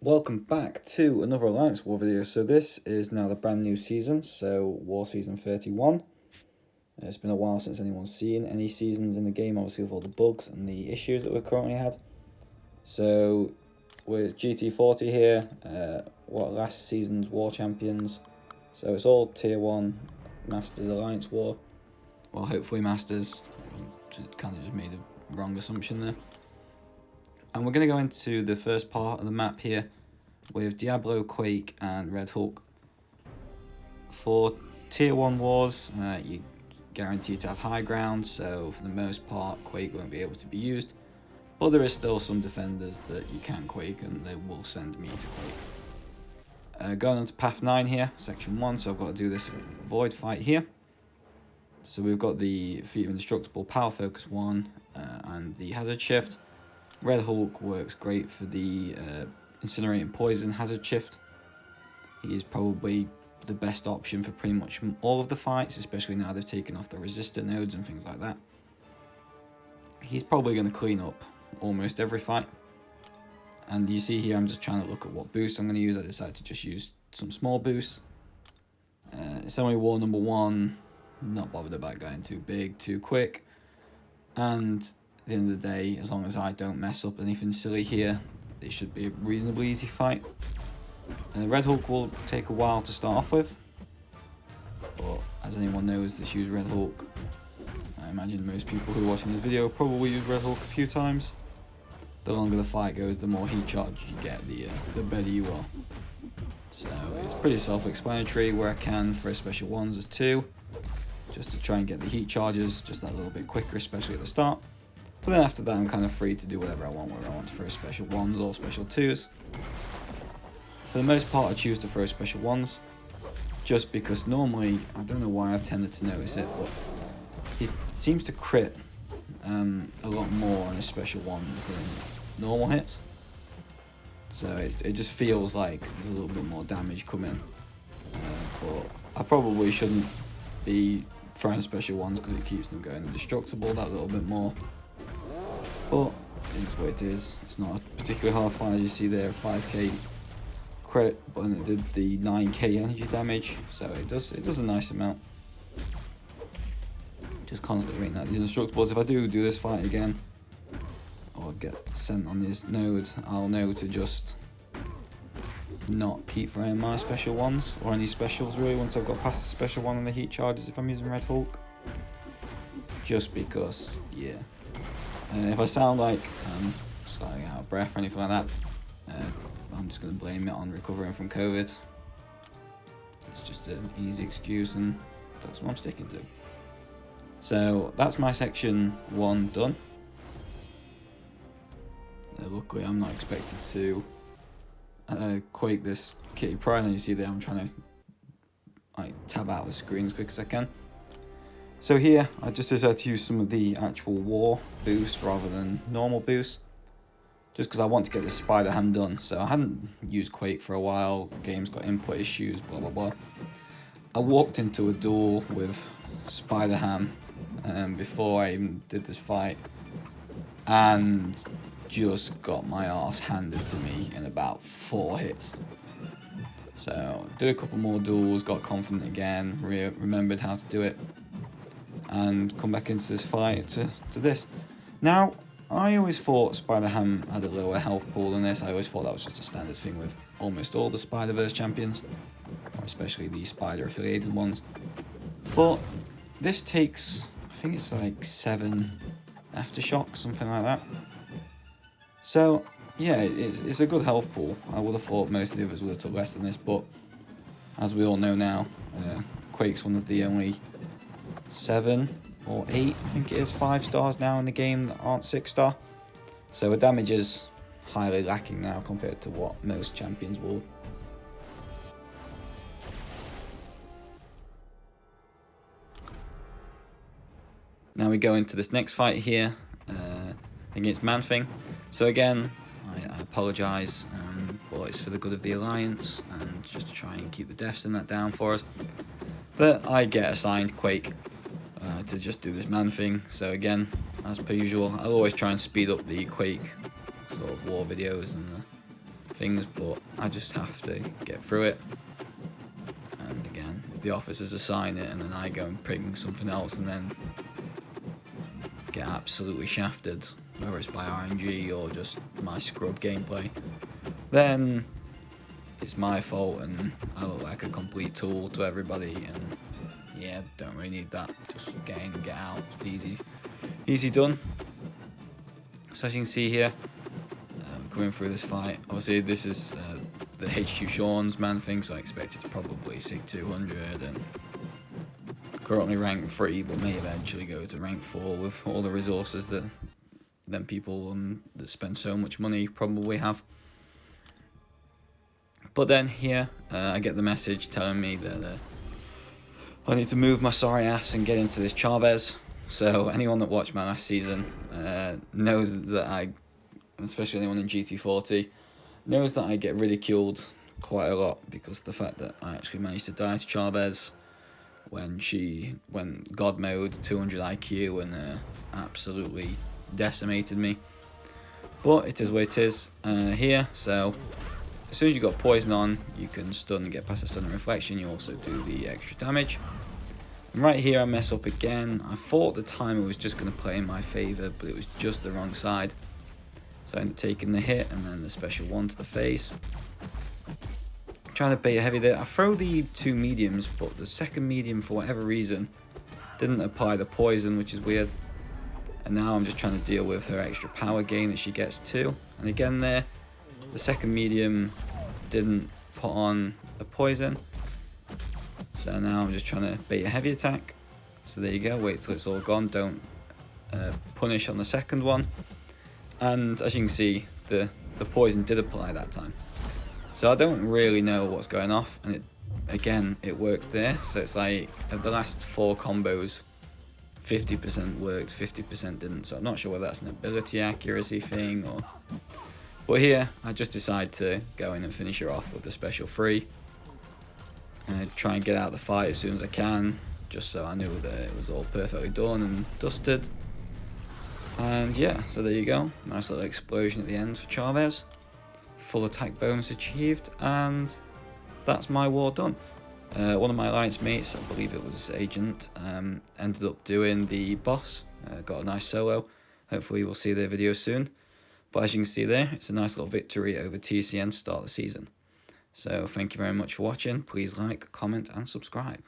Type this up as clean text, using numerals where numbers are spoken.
Welcome back to another Alliance War video. So this is now the brand new season, so War Season 31. It's been a while since anyone's seen any seasons in the game, obviously with all the bugs and the issues that we've currently had. So with GT40 here, last season's War Champions. So it's all Tier 1 Masters Alliance War. Well, hopefully Masters. Kind of just made a wrong assumption there. And we're going to go into the first part of the map here with Diablo, Quake and Red Hulk. For Tier 1 wars, you're guaranteed to have high ground, so for the most part Quake won't be able to be used. But there is still some defenders that you can Quake and they will send me to Quake. Going on to Path 9 here, Section 1, so I've got to do this Void fight here. So we've got the Feat of Indestructible Power Focus 1 and the Hazard Shift. Red Hulk works great for the Incinerating Poison Hazard Shift. He is probably the best option for pretty much all of the fights, especially now they've taken off the resistor nodes and things like that. He's probably going to clean up almost every fight. And you see here I'm just trying to look at what boosts I'm going to use. I decided to just use some small boosts. It's only war number 1, not bothered about going too big, too quick. And at the end of the day, as long as I don't mess up anything silly here, it should be a reasonably easy fight. Red Hulk will take a while to start off with, but as anyone knows that's used Red Hulk, I imagine most people who are watching this video probably use Red Hulk a few times. The longer the fight goes, the more heat charge you get, the better you are. So it's pretty self-explanatory. Where I can for special ones is 2, just to try and get the heat charges just that little bit quicker, especially at the start. But then after that, I'm kind of free to do whatever I want, whether I want to throw special 1s or special 2s. For the most part, I choose to throw special 1s, just because normally, I don't know why I've tended to notice it, but he seems to crit a lot more on his special 1s than normal hits. So it just feels like there's a little bit more damage coming. But I probably shouldn't be throwing special 1s because it keeps them going indestructible that little bit more. But it's what it is. It's not a particularly hard fight, as you see there, 5k crit, but then it did the 9k energy damage, so it does a nice amount. Just constantly rating out these indestructibles. If I do this fight again, or get sent on this node, I'll know to just not keep throwing my special 1s, or any specials really, once I've got past the special 1 and the heat charges if I'm using Red Hulk. Just because, yeah. If I sound like I'm slightly out of breath or anything like that, I'm just going to blame it on recovering from COVID. It's just an easy excuse and that's what I'm sticking to. So that's my section 1 done. Luckily I'm not expected to Quake this Kitty Pride, and you see there I'm trying to tab out the screen as quick as I can. So here, I just decided to use some of the actual war boost rather than normal boost, just because I want to get this Spider Ham done. So I hadn't used Quake for a while, the game's got input issues, blah blah blah. I walked into a duel with Spider Ham before I even did this fight, and just got my arse handed to me in about 4 hits. So did a couple more duels, got confident again, remembered how to do it, and come back into this fight to this. Now, I always thought Spider-Ham had a lower health pool than this. I always thought that was just a standard thing with almost all the Spider-Verse champions, especially the Spider-affiliated ones. But this takes, I think it's like 7 aftershocks, something like that. So, yeah, it's a good health pool. I would have thought most of the others would have took less than this, but as we all know now, Quake's one of the only 7 or 8, I think it is, 5 stars now in the game that aren't 6 star. So the damage is highly lacking now compared to what most champions will. Now we go into this next fight here against Man-Thing. So again, I apologise, but it's for the good of the Alliance and just to try and keep the deaths in that down for us. But I get assigned Quake to just do this Man-Thing. So again, as per usual, I'll always try and speed up the Quake sort of war videos and things, but I just have to get through it. And again, if the officers assign it and then I go and pick something else and then get absolutely shafted, whether it's by RNG or just my scrub gameplay, then it's my fault and I look like a complete tool to everybody, and yeah, don't really need that. Just get in and get out. It's easy done. So as you can see here, going through this fight, obviously this is the HQ Sean's man thing, so I expect it's probably SIG 200 and currently rank 3, but may eventually go to rank 4 with all the resources that then people that spend so much money probably have. But then here, I get the message telling me that I need to move my sorry ass and get into this Chavez. So anyone that watched my last season knows that especially anyone in GT40, knows that I get ridiculed quite a lot because of the fact that I actually managed to die to Chavez when God mode 200 IQ and absolutely decimated me. But it is what it is here, so as soon as you got poison on, you can stun and get past the stun and reflection. You also do the extra damage. And right here I mess up again. I thought the timer was just going to play in my favour, but it was just the wrong side. So I ended up taking the hit and then the special one to the face. I'm trying to bait a heavy there. I throw the 2 mediums, but the second medium, for whatever reason, didn't apply the poison, which is weird. And now I'm just trying to deal with her extra power gain that she gets too. And again there, the second medium didn't put on a poison. So now I'm just trying to bait a heavy attack. So there you go, wait till it's all gone, don't punish on the second one. And as you can see, the poison did apply that time. So I don't really know what's going off, and it worked there. So it's like, of the last 4 combos, 50% worked, 50% didn't. So I'm not sure whether that's an ability accuracy thing or... But here, I just decide to go in and finish her off with the special 3. And try and get out of the fight as soon as I can, just so I knew that it was all perfectly done and dusted. And yeah, so there you go. Nice little explosion at the end for Chavez. Full attack bonus achieved, and that's my war done. One of my alliance mates, I believe it was Agent, ended up doing the boss. Got a nice solo. Hopefully we'll see their video soon. But as you can see there, it's a nice little victory over TCN to start the season. So thank you very much for watching. Please like, comment and subscribe.